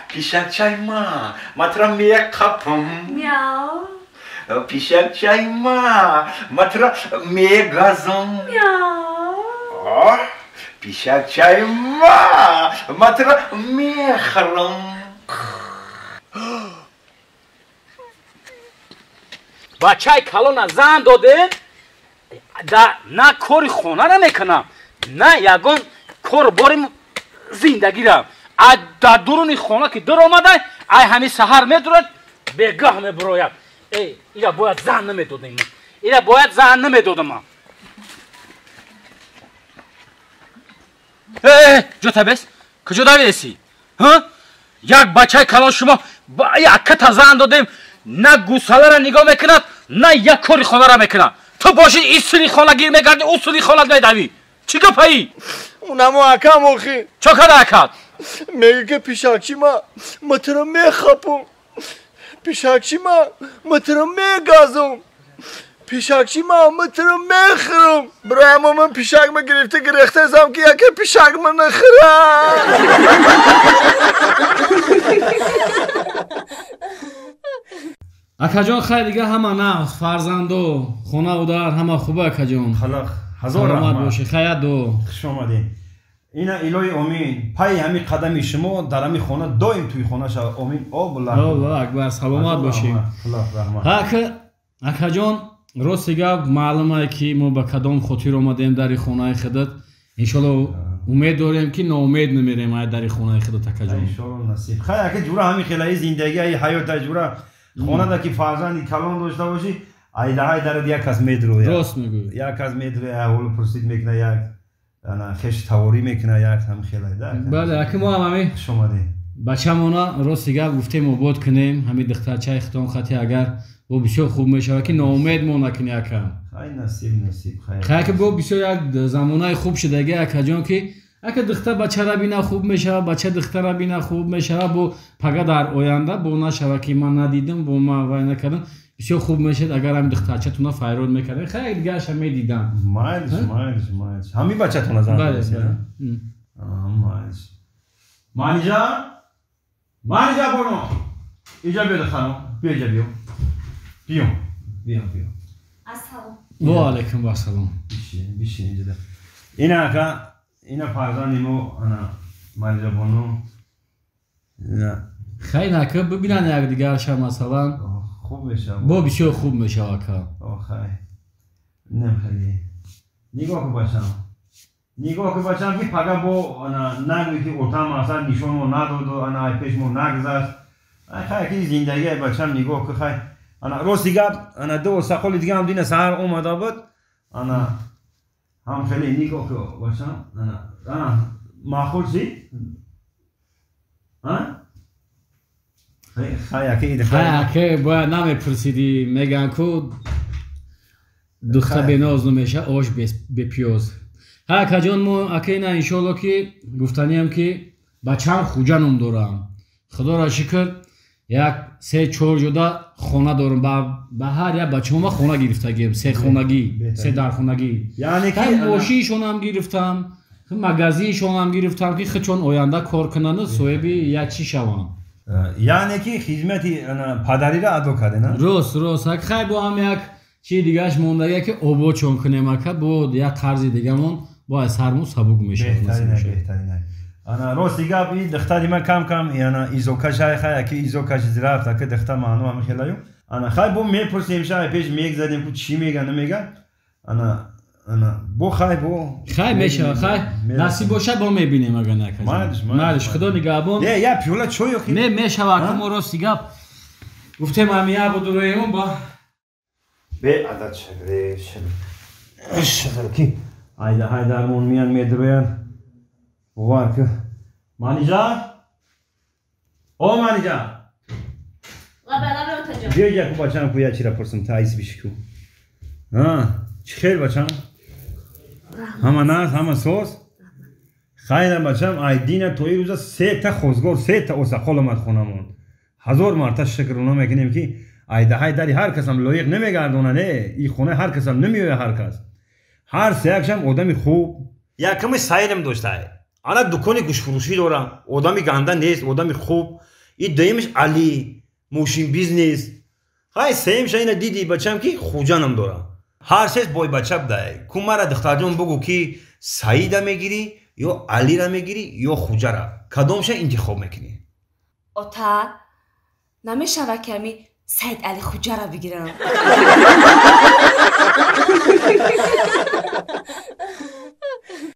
پیشکچایما مترا میکاپم میاو پیشکچایما مترا میگازم میاو پیشکچایما مترا میخرم بچه کلون زن داده نه کاری خونه را میکنم نه یگان کار باریم زندگی را در درون خونه که در آمده ای همین سهر میدورد بگاه میبروید ایره باید زن نمیدادیم ایره باید زن نمیدادم جوتا بس کجا دویدسی یک بچه کلان شما یک کت زن دادیم نه گوساله را نگاه میکند نه یک کاری خانه را میکند تو باشی این سری خانه گیر میگردی اون سری خانه میدوی چی گفتی؟ اونمو اکم آخی چه کده اکد؟ میگه که پیشکچی ما ترا میخپم پیشکچی ما ترا میگازم پیشکچی ما ترا میخرم برای همه من پیشک ما گرفته ازم که یکی پیشک ما نخرم اکا جان خیلی دیگه همه نه فرزند و خونه و در همه خوبه اکا جان خلاق هزار رحمت باشه خیر دو خوش آمدین اینا الهی امین پای همین قدم شما در همین خانه دائم توی خانه شو امین الله اکبر سلامت باشی اکا جان راست دیگه معلومه که ما به کدام خاطر آمدیم در خانه خودت انشالله امید داریم که ناامید نمیریم در خانه خودت اکا جان انشالله نصیب خیر اکا جورا همین خلای زندگی حیات جورا خانه دا که فرزندی کلان داشته باشی ایده های درد یک کس میدروه راست میگوی یک کس میدروه اول پرسید میکنه یک خش تواری میکنه یک هم خیلی ده بله اکی ما هم همین شما دی بچه مونا راست دیگه گفتیم عباد کنیم همین دخترچه اختان خطی اگر با بسیار خوب میشه که ناامید ما نکنی اکم خیلی نصیب خیلی که با بسیار یک زمانه خوب شده گه اکا جان که اگه دختر بچه را بینا خوب میشه بچه دختر را بینا خوب میشه با پگه در آینده با نشوه که من ندیدم با من وای نکردم بسیار خوب میشد اگر هم دخترچه تونه فیرود میکرده خیلی دیگه اش می دیدم مایلش همین بچه تونه زن بله مایلش مانیجا بانو اینجا بیاد خانم بیا بیا السلام و علیکم السلام بیشین اینجا ده اینا که اینا فرزندیمو انا مانیجا بانو خیلی نکه ببینن یک دیگر شما مثلا خوب میشه با بسیار خوب میشه آکا آخه نمیخوایی نگاه که بچم که پگه با نگوی که اوتم اصلا نشونمو نداد و ای پیشمو نگذشت خیلی که زندگی بچم نگاه که خیلی راست دیگه دو سقل دیگه هم دین سهر اومده بود هم خیلی نگاه که بچم معقول سی؟ خیلی که باید نمیپرسیدی میگن که دختر بناز نمیشه آش به پیاز اکا جان ما اکی نه انشالله که گفتنی هم که بچه هم خوجانم دارم خدا را شکر یک 3-4 جدا خانه دارم به هر یک بچه ما خانه گرفته گیم 3 خانگی 3 در خانگی یعنی که ماشینشون هم گرفتم مغازیشون هم گرفتم که خچون آینده کار کنند صاحب یک چی شوم یعنی که خدمتی پدری را ادا کرده نه راست خیلی با هم یک چی دیگهش مونده که آباد چون کنیم که بود یک قرض دیگه من با سرمو سبک میشه بهترینه راست دیگه بی دختری من کم یعنی ایزوکش های که ایزوکش زرفت که دختر معنو هم خیلیو خیلی با میپرسیم شای پیش میگذاریم که چی میگن نمیگن بو خیلی میشه خیلی نصیب باشه با میبینیم اگر نکنیم مالش خدا نگهبان یه پیوله چویو خیلی میشه وقت ما راست دیگه گفتیم همیه با درویمون با به عدد شغل کی های درمون میان میدروین بوار که مانیجا مانیجا بیا که بچه‌م کویا چی را پرسم تا ایس بیشکو چی خیر بچه‌م همه ناز همه سوز خیلی بچه‌م ایدینه توی روزا 3 تا خوزگور 3 تا اوسقال اومد خونمون 1000 مرتبه شکر اونا میکنیم که ایده های داری هر کس هم لایق نمیگردونه نه این خونه هر کس هم نمیوه هر کس هر سه اکشم آدمی خوب یکمی سایرم داشته ана дукони гӯшфурӯшӣ дорам одами ганда нест одами хуб и дуюмиш али мошин бизнес хай сеюмша ина диди бачам ки хуҷанам дорам ҳар сез бой бача дай ку мара духтарҷон бугӯ ки саида мегирӣ ё алира мегирӣ ё хуҷара кадомша интихоб мекунӣ ота намешавад ки ами Саид Али хуҷара бигирам